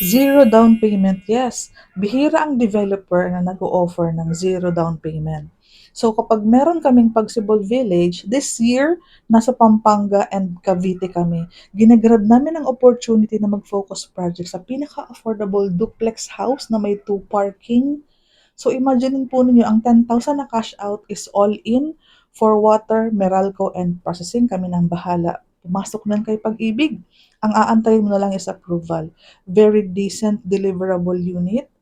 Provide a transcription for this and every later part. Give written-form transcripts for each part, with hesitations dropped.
Zero down payment, yes. Bihira ang developer na nag-o-offer ng zero down payment. So kapag meron kaming Pagsibol Village, this year, nasa Pampanga and Cavite kami. Ginagrab namin ang opportunity na mag-focus project sa pinaka-affordable duplex house na may 2 parking. So imagine po ninyo, ang 10,000 na cash out is all in for water, Meralco, and processing. Kami nang bahala. Pumasok nun kay Pag-ibig. Ang aantayin mo na lang is approval. Very decent deliverable unit.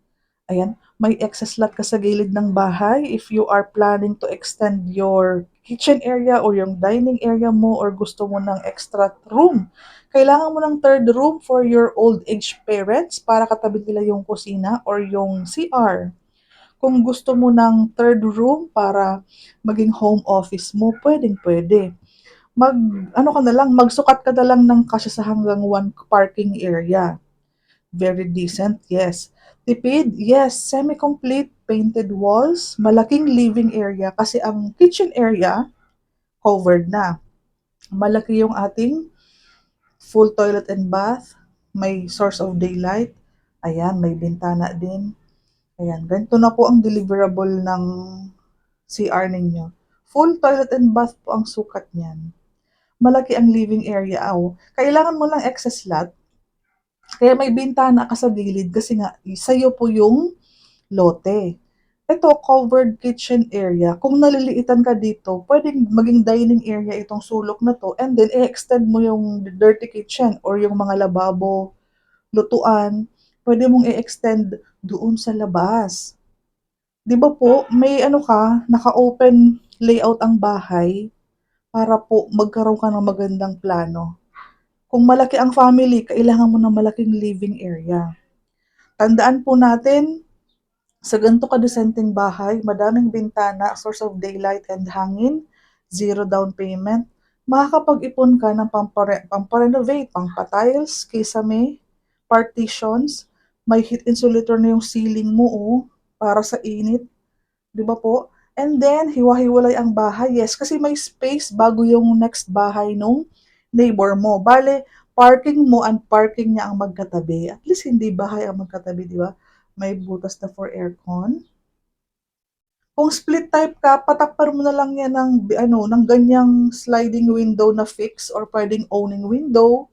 Ayan, may excess lot ka sa gilid ng bahay if you are planning to extend your kitchen area or yung dining area mo or gusto mo ng extra room. Kailangan mo ng third room for your old age parents para katabi nila yung kusina or yung CR. Kung gusto mo ng third room para maging home office mo, pwedeng-pwede. Ano ka na lang, magsukat ka na lang ng kasya sa hanggang 1 parking area. Very decent, yes. Tipid, yes. Semi-complete painted walls, malaking living area kasi ang kitchen area covered na. Malaki yung ating full toilet and bath, may source of daylight. Ayan, may bintana din. Ayan, ganito na po ang deliverable ng CR ninyo. Full toilet and bath po ang sukat niyan. Malaki ang living area. Kailangan mo lang excess lot. Kaya may bintana ka sa gilid kasi nga, sa'yo po yung lote. Ito, covered kitchen area. Kung naliliitan ka dito, pwedeng maging dining area itong sulok na to and then i-extend mo yung dirty kitchen or yung mga lababo, lutuan, pwede mong i-extend doon sa labas. 'Di ba po, may ano ka, naka-open layout ang bahay para po magkaroon ka ng magandang plano. Kung malaki ang family, kailangan mo ng malaking living area. Tandaan po natin, sa ganito kadesenteng bahay, madaming bintana, source of daylight and hangin, zero down payment, makakapag-ipon ka ng pampa-renovate, pampa-tiles, kisame, partitions, may heat insulator na yung ceiling mo, para sa init. 'Di ba po? And then, hiwa-hiwalay ang bahay. Yes, kasi may space bago yung next bahay nung neighbor mo. Bale, parking mo and parking niya ang magkatabi. At least hindi bahay ang magkatabi, di ba? May butas na for aircon. Kung split type ka, patakpan mo na lang yan ng ganyang sliding window na fix or pwedeng owning window.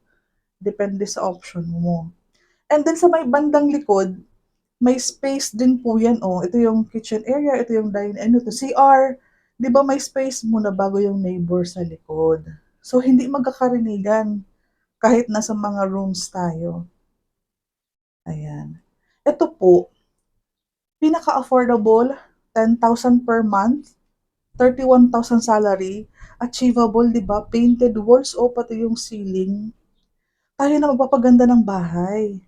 Depende sa option mo. And then sa may bandang likod, may space din po yan, oh. Ito yung kitchen area, ito yung ito, CR. Di ba may space muna bago yung neighbor sa likod? So, hindi magkakarinigan kahit nasa mga rooms tayo. Ayan. Ito po, pinaka-affordable, 10,000 per month, 31,000 salary, achievable, di ba? Painted walls, pati yung ceiling. Tayo na magpapaganda ng bahay.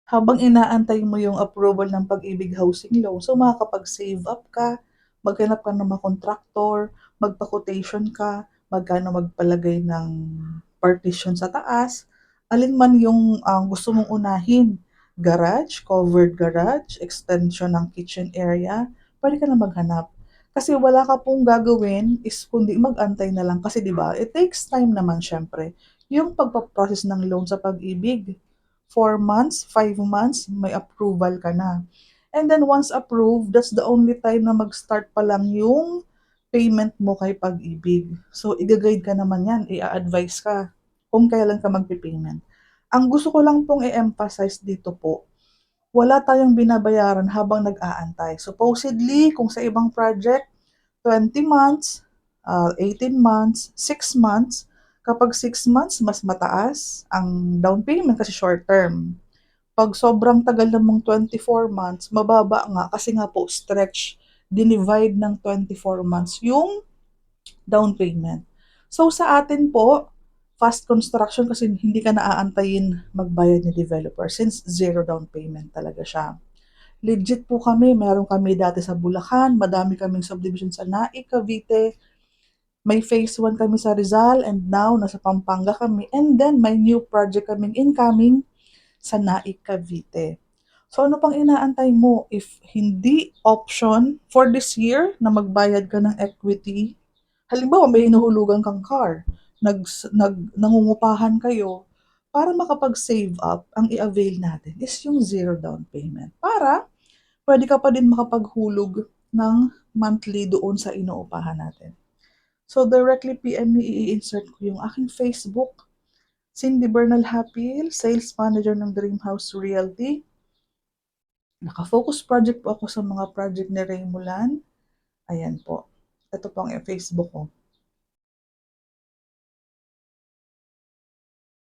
Habang inaantay mo yung approval ng Pag-ibig Housing Loan, so makakapag-save up ka, maghanap ka ng mga kontraktor, magpa-quotation ka, magkano magpalagay ng partition sa taas, alin man yung gusto mong unahin. Garage, covered garage, extension ng kitchen area, pwede ka na maghanap. Kasi wala ka pong gagawin is kundi mag-antay na lang. Kasi 'di ba, it takes time naman syempre yung pagpa-process ng loan sa Pag-ibig. 4 months, 5 months, may approval ka na. And then once approved, that's the only time na mag-start pa lang yung payment mo kay Pag-ibig. So, i-guide ka naman yan, i-advise ka kung kailan ka magpipayment. Ang gusto ko lang pong i-emphasize dito po, wala tayong binabayaran habang nag-aantay. Supposedly, kung sa ibang project, 20 months, 18 months, 6 months. Kapag 6 months, mas mataas ang down payment kasi short term. Pag sobrang tagal namang 4 months, mababa nga kasi nga po stretch, dinivide ng 4 months yung down payment. So sa atin po, fast construction kasi hindi ka naaantayin magbayad ni developer since zero down payment talaga siya. Legit po kami, meron kami dati sa Bulacan, madami kaming subdivision sa Naik, Cavite, may phase 1 kami sa Rizal and now nasa Pampanga kami and then may new project kaming incoming sa Naik, Cavite. So ano pang inaantay mo if hindi option for this year na magbayad ka ng equity? Halimbawa may hinuhulugan kang car, nangungupahan kayo, para makapag-save up, ang i-avail natin is yung zero down payment. Para pwede ka pa din makapaghulog ng monthly doon sa inuupahan natin. So directly PM me, i-insert ko yung aking Facebook, Cindy Bernal Hapil, Sales Manager ng Dream House Realty. Naka-focus project po ako sa mga project ni Ray Mulan. Ayan po. Ito po ang Facebook ko.